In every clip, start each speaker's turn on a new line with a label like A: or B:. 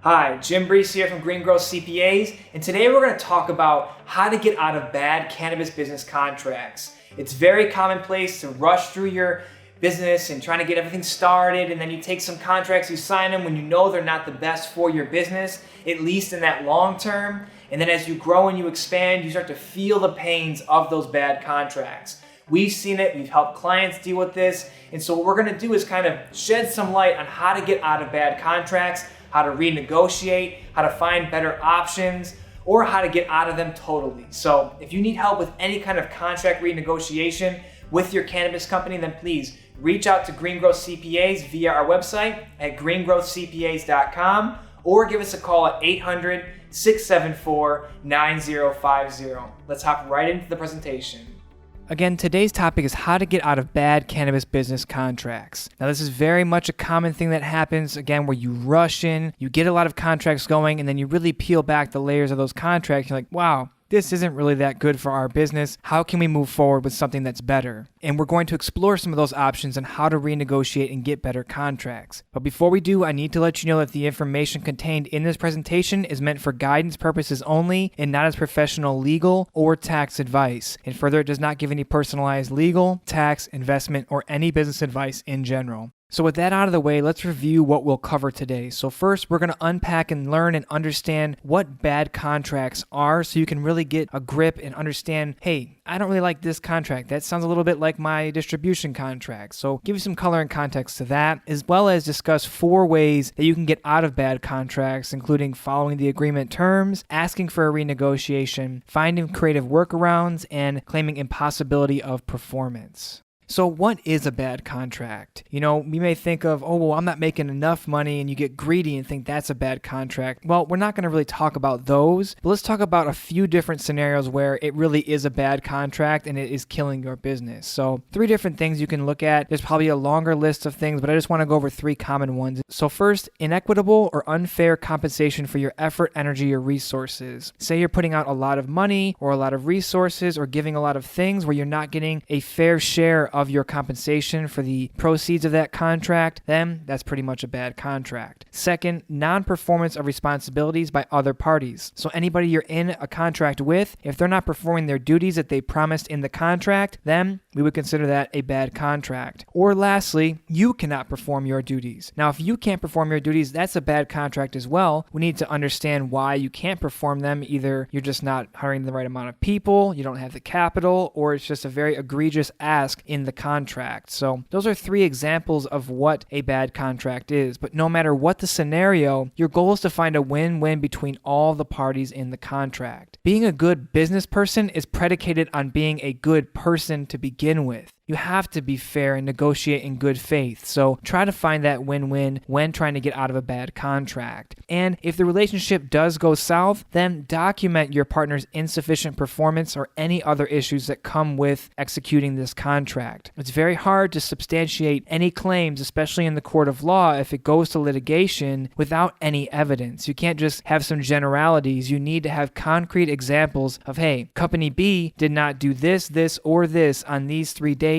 A: Hi, Jim Brees here from GreenGrowth CPAs, and today we're going to talk about how to get out of bad cannabis business contracts. It's very commonplace to rush through your business and trying to get everything started, and then you take some contracts, you sign them when you know they're not the best for your business, at least in that long term, and then as you grow and you expand, you start to feel the pains of those bad contracts. We've seen it, we've helped clients deal with this, and so what we're going to do is kind of shed some light on how to get out of bad contracts, how to renegotiate, how to find better options, or how to get out of them totally. So if you need help with any kind of contract renegotiation with your cannabis company, then please reach out to GreenGrowth CPAs via our website at greengrowthcpas.com or give us a call at 800-674-9050. Let's hop right into the presentation. Again, today's topic is how to get out of bad cannabis business contracts. Now, this is very much a common thing that happens, again, where you rush in, you get a lot of contracts going, and then you really peel back the layers of those contracts. You're like, wow, this isn't really that good for our business. How can we move forward with something that's better? And we're going to explore some of those options on how to renegotiate and get better contracts. But before we do, I need to let you know that the information contained in this presentation is meant for guidance purposes only and not as professional legal or tax advice. And further, it does not give any personalized legal, tax, investment, or any business advice in general. So with that out of the way, let's review what we'll cover today. So first, we're going to unpack and learn and understand what bad contracts are so you can really get a grip and understand, hey, I don't really like this contract. That sounds a little bit like my distribution contract. So give you some color and context to that, as well as discuss 4 ways that you can get out of bad contracts, including following the agreement terms, asking for a renegotiation, finding creative workarounds, and claiming impossibility of performance. So what is a bad contract? You know, we may think of, oh, well, I'm not making enough money, and you get greedy and think that's a bad contract. Well, we're not going to really talk about those, but let's talk about a few different scenarios where it really is a bad contract and it is killing your business. So 3 different things you can look at. There's probably a longer list of things, but I just want to go over 3 common ones. So first, inequitable or unfair compensation for your effort, energy, or resources. Say you're putting out a lot of money or a lot of resources or giving a lot of things where you're not getting a fair share of your compensation for the proceeds of that contract, then that's pretty much a bad contract. Second, non-performance of responsibilities by other parties. So anybody you're in a contract with, if they're not performing their duties that they promised in the contract, then we would consider that a bad contract. Or lastly, you cannot perform your duties. Now, if you can't perform your duties, that's a bad contract as well. We need to understand why you can't perform them. Either you're just not hiring the right amount of people, you don't have the capital, or it's just a very egregious ask in the contract. So those are 3 examples of what a bad contract is. But no matter what the scenario, your goal is to find a win-win between all the parties in the contract. Being a good business person is predicated on being a good person to begin with. You have to be fair and negotiate in good faith. So try to find that win-win when trying to get out of a bad contract. And if the relationship does go south, then document your partner's insufficient performance or any other issues that come with executing this contract. It's very hard to substantiate any claims, especially in the court of law, if it goes to litigation without any evidence. You can't just have some generalities. You need to have concrete examples of, hey, company B did not do this, this, or this on these 3 days,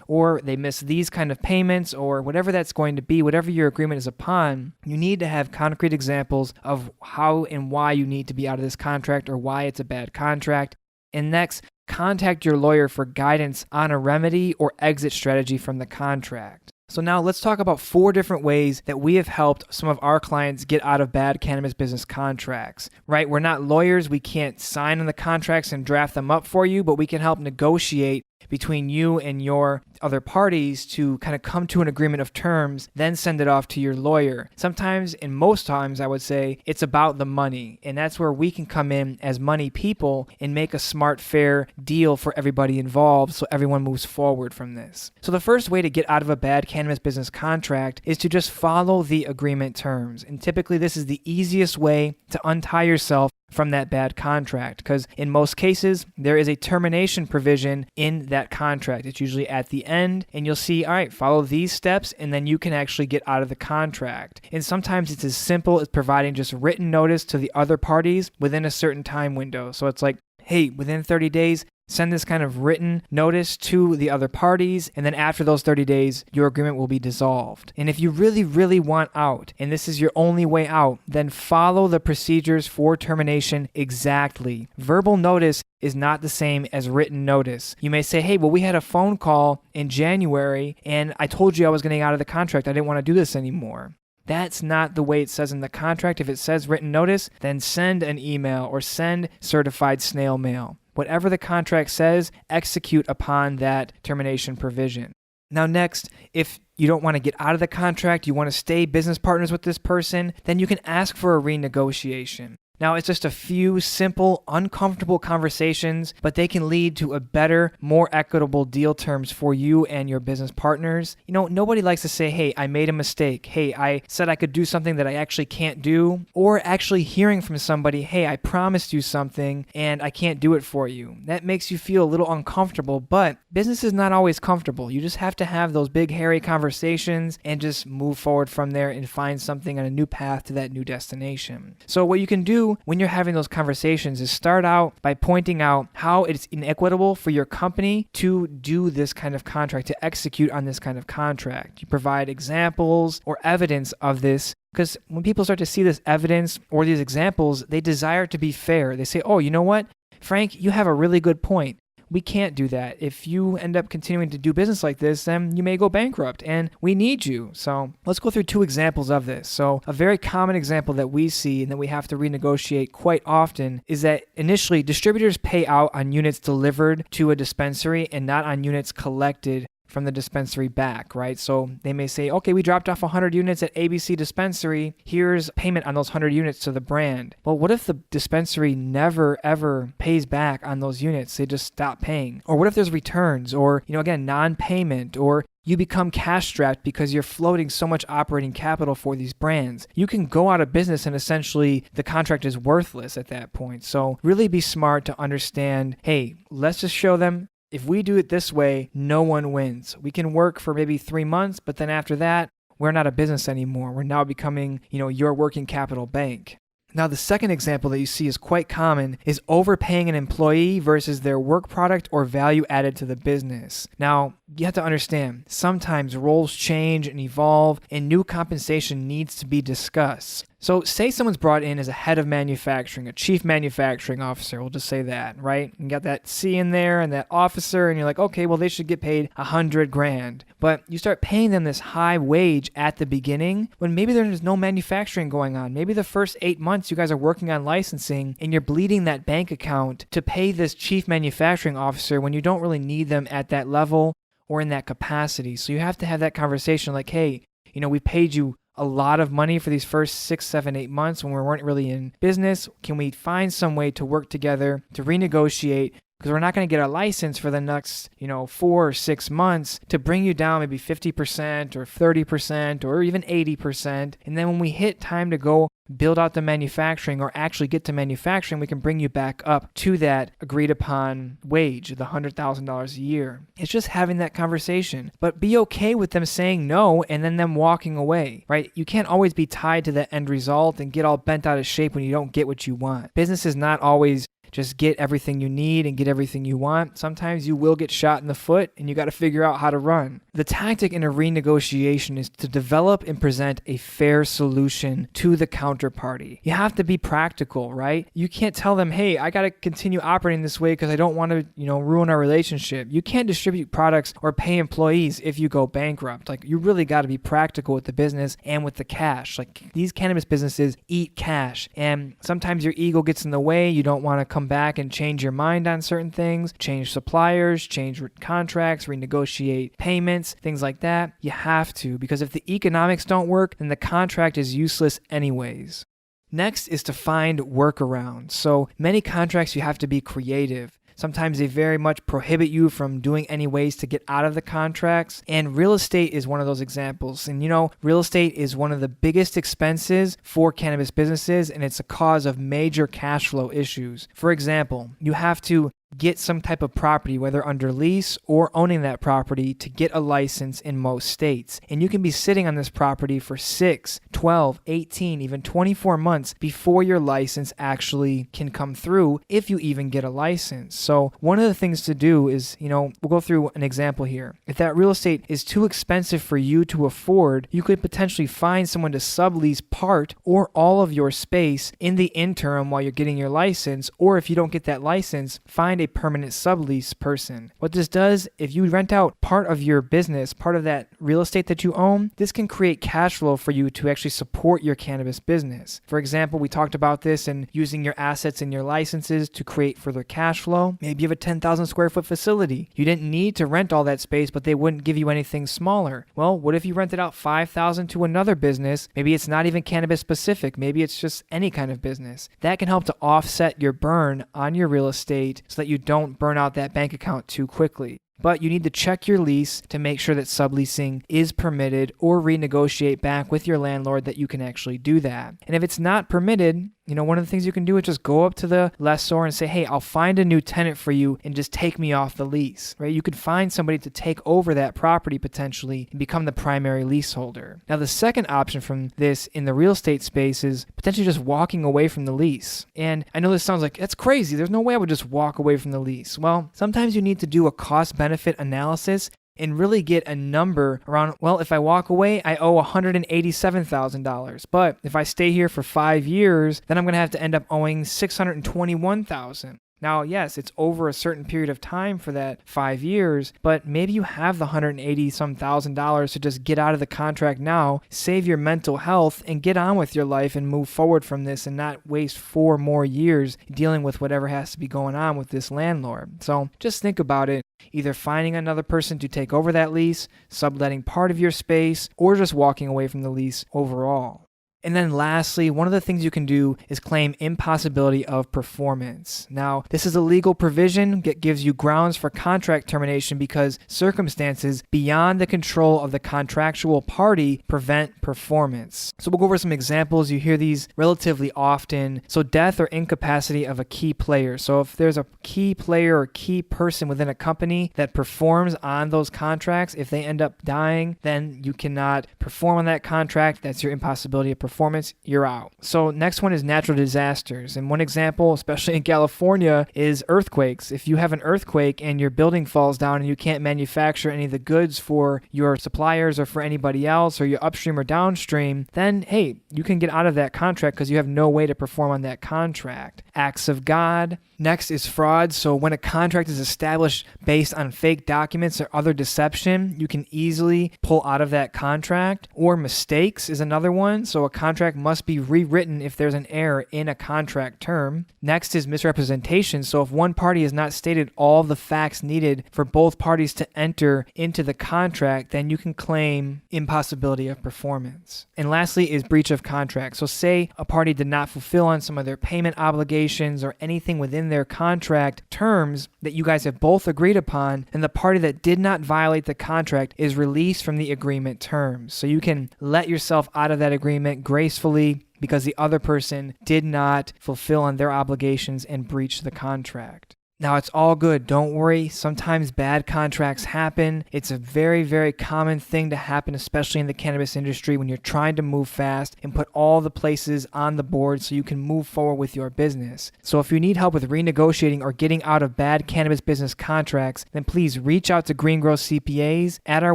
A: or they miss these kind of payments, or whatever that's going to be, whatever your agreement is upon. You need to have concrete examples of how and why you need to be out of this contract or why it's a bad contract. And next, contact your lawyer for guidance on a remedy or exit strategy from the contract. So now let's talk about 4 different ways that we have helped some of our clients get out of bad cannabis business contracts, right? We're not lawyers. We can't sign on the contracts and draft them up for you, but we can help negotiate between you and your other parties to kind of come to an agreement of terms, then send it off to your lawyer. Sometimes, and most times, I would say, it's about the money. And that's where we can come in as money people and make a smart, fair deal for everybody involved so everyone moves forward from this. So the first way to get out of a bad cannabis business contract is to just follow the agreement terms. And typically, this is the easiest way to untie yourself from that bad contract, because in most cases, there is a termination provision in that contract. It's usually at the end, and you'll see, all right, follow these steps, and then you can actually get out of the contract. And sometimes it's as simple as providing just written notice to the other parties within a certain time window. So it's like, hey, within 30 days, send this kind of written notice to the other parties, and then after those 30 days, your agreement will be dissolved. And if you really, really want out, and this is your only way out, then follow the procedures for termination exactly. Verbal notice is not the same as written notice. You may say, hey, well, we had a phone call in January, and I told you I was getting out of the contract. I didn't want to do this anymore. That's not the way it says in the contract. If it says written notice, then send an email or send certified snail mail. Whatever the contract says, execute upon that termination provision. Now next, if you don't want to get out of the contract, you want to stay business partners with this person, then you can ask for a renegotiation. Now, it's just a few simple, uncomfortable conversations, but they can lead to a better, more equitable deal terms for you and your business partners. Nobody likes to say, hey, I made a mistake. Hey, I said I could do something that I actually can't do. Or actually hearing from somebody, hey, I promised you something and I can't do it for you. That makes you feel a little uncomfortable, but business is not always comfortable. You just have to have those big, hairy conversations and just move forward from there and find something on a new path to that new destination. So what you can do when you're having those conversations is start out by pointing out how it's inequitable for your company to do this kind of contract, to execute on this kind of contract. You provide examples or evidence of this, because when people start to see this evidence or these examples, they desire to be fair. They say, oh, you know what, Frank, you have a really good point. We can't do that. If you end up continuing to do business like this, then you may go bankrupt and we need you. So let's go through two examples of this. So a very common example that we see and that we have to renegotiate quite often is that initially distributors pay out on units delivered to a dispensary and not on units collected from the dispensary back, right? So they may say, okay, we dropped off 100 units at ABC dispensary. Here's payment on those 100 units to the brand. Well, what if the dispensary never, ever pays back on those units? They just stop paying. Or what if there's returns or, again, non-payment, or you become cash strapped because you're floating so much operating capital for these brands? You can go out of business and essentially the contract is worthless at that point. So really be smart to understand, hey, let's just show them, if we do it this way, no one wins. We can work for maybe 3 months, but then after that, we're not a business anymore. We're now becoming, your working capital bank. Now, the second example that you see is quite common is overpaying an employee versus their work product or value added to the business. Now, you have to understand, sometimes roles change and evolve and new compensation needs to be discussed. So say someone's brought in as a head of manufacturing, a chief manufacturing officer, we'll just say that, right? You got that C in there and that officer, and you're like, okay, well, they should get paid $100,000. But you start paying them this high wage at the beginning when maybe there's no manufacturing going on. Maybe the first 8 months you guys are working on licensing and you're bleeding that bank account to pay this chief manufacturing officer when you don't really need them at that level or in that capacity. So you have to have that conversation like, hey, we paid you a lot of money for these first 6, 7, 8 months when we weren't really in business. Can we find some way to work together to renegotiate? Because we're not going to get a license for the next, 4 or 6 months to bring you down maybe 50% or 30% or even 80%. And then when we hit time to go build out the manufacturing or actually get to manufacturing, we can bring you back up to that agreed upon wage, the $100,000 a year. It's just having that conversation, but be okay with them saying no and then them walking away, right? You can't always be tied to the end result and get all bent out of shape when you don't get what you want. Business is not always just get everything you need and get everything you want. Sometimes you will get shot in the foot and you got to figure out how to run. The tactic in a renegotiation is to develop and present a fair solution to the counterparty. You have to be practical, right? You can't tell them, hey, I got to continue operating this way because I don't want to, ruin our relationship. You can't distribute products or pay employees if you go bankrupt. Like, you really got to be practical with the business and with the cash. Like, these cannabis businesses eat cash, and sometimes your ego gets in the way. You don't want to come back and change your mind on certain things, change suppliers, change contracts, renegotiate payments, things like that. You have to, because if the economics don't work, then the contract is useless anyways. Next is to find workarounds. So many contracts you have to be creative. Sometimes they very much prohibit you from doing any ways to get out of the contracts. And real estate is one of those examples. And real estate is one of the biggest expenses for cannabis businesses, and it's a cause of major cash flow issues. For example, you have to get some type of property, whether under lease or owning that property, to get a license in most states. And you can be sitting on this property for 6, 12, 18, even 24 months before your license actually can come through, if you even get a license. So one of the things to do is, we'll go through an example here. If that real estate is too expensive for you to afford, you could potentially find someone to sublease part or all of your space in the interim while you're getting your license, or if you don't get that license, find a permanent sublease person. What this does, if you rent out part of your business, part of that real estate that you own, this can create cash flow for you to actually support your cannabis business. For example, we talked about this and using your assets and your licenses to create further cash flow. Maybe you have a 10,000 square foot facility. You didn't need to rent all that space, but they wouldn't give you anything smaller. Well, what if you rented out 5,000 to another business? Maybe it's not even cannabis specific. Maybe it's just any kind of business. That can help to offset your burn on your real estate so that you don't burn out that bank account too quickly. But you need to check your lease to make sure that subleasing is permitted, or renegotiate back with your landlord that you can actually do that. And if it's not permitted, one of the things you can do is just go up to the lessor and say, hey, I'll find a new tenant for you and just take me off the lease, right? You could find somebody to take over that property potentially and become the primary leaseholder. Now, the second option from this in the real estate space is potentially just walking away from the lease. And I know this sounds like, that's crazy. There's no way I would just walk away from the lease. Well, sometimes you need to do a cost-benefit analysis and really get a number around, well, if I walk away, I owe $187,000. But if I stay here for 5 years, then I'm going to have to end up owing $621,000. Now, yes, it's over a certain period of time for that 5 years, but maybe you have the $180,000 to just get out of the contract now, save your mental health, and get on with your life and move forward from this and not waste 4 more years dealing with whatever has to be going on with this landlord. So just think about it. Either finding another person to take over that lease, subletting part of your space, or just walking away from the lease overall. And then lastly, one of the things you can do is claim impossibility of performance. Now, this is a legal provision that gives you grounds for contract termination because circumstances beyond the control of the contractual party prevent performance. So we'll go over some examples. You hear these relatively often. So death or incapacity of a key player. So if there's a key player or key person within a company that performs on those contracts, if they end up dying, then you cannot perform on that contract. That's your impossibility of performance. You're out. So next one is natural disasters. And one example, especially in California, is earthquakes. If you have an earthquake and your building falls down and you can't manufacture any of the goods for your suppliers or for anybody else, or your upstream or downstream, then hey, you can get out of that contract because you have no way to perform on that contract. Acts of God. Next is fraud. So when a contract is established based on fake documents or other deception, you can easily pull out of that contract. Or mistakes is another one. So a contract must be rewritten if there's an error in a contract term. Next is misrepresentation. So if one party has not stated all the facts needed for both parties to enter into the contract, then you can claim impossibility of performance. And lastly is breach of contract. So say a party did not fulfill on some of their payment obligations or anything within their contract terms that you guys have both agreed upon, and the party that did not violate the contract is released from the agreement terms. So you can let yourself out of that agreement gracefully because the other person did not fulfill on their obligations and breach the contract. Now, it's all good. Don't worry. Sometimes bad contracts happen. It's a very, very common thing to happen, especially in the cannabis industry when you're trying to move fast and put all the places on the board so you can move forward with your business. So if you need help with renegotiating or getting out of bad cannabis business contracts, then please reach out to GreenGrowth CPAs at our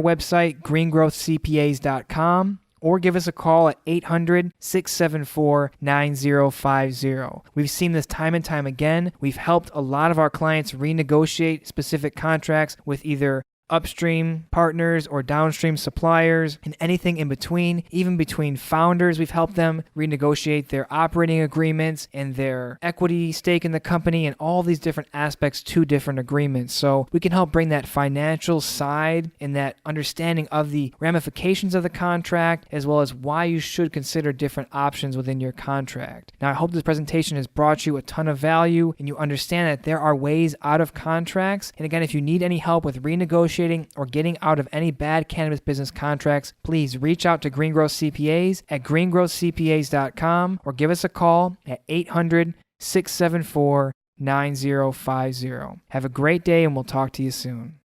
A: website, greengrowthcpas.com. or give us a call at 800-674-9050. We've seen this time and time again. We've helped a lot of our clients renegotiate specific contracts with either upstream partners or downstream suppliers and anything in between. Even between founders, we've helped them renegotiate their operating agreements and their equity stake in the company and all these different aspects to different agreements. So we can help bring that financial side and that understanding of the ramifications of the contract, as well as why you should consider different options within your contract. Now, I hope this presentation has brought you a ton of value and you understand that there are ways out of contracts. And again, if you need any help with renegotiating or getting out of any bad cannabis business contracts, please reach out to GreenGrowth CPAs at greengrowthcpas.com or give us a call at 800-674-9050. 9050. Have a great day, and we'll talk to you soon.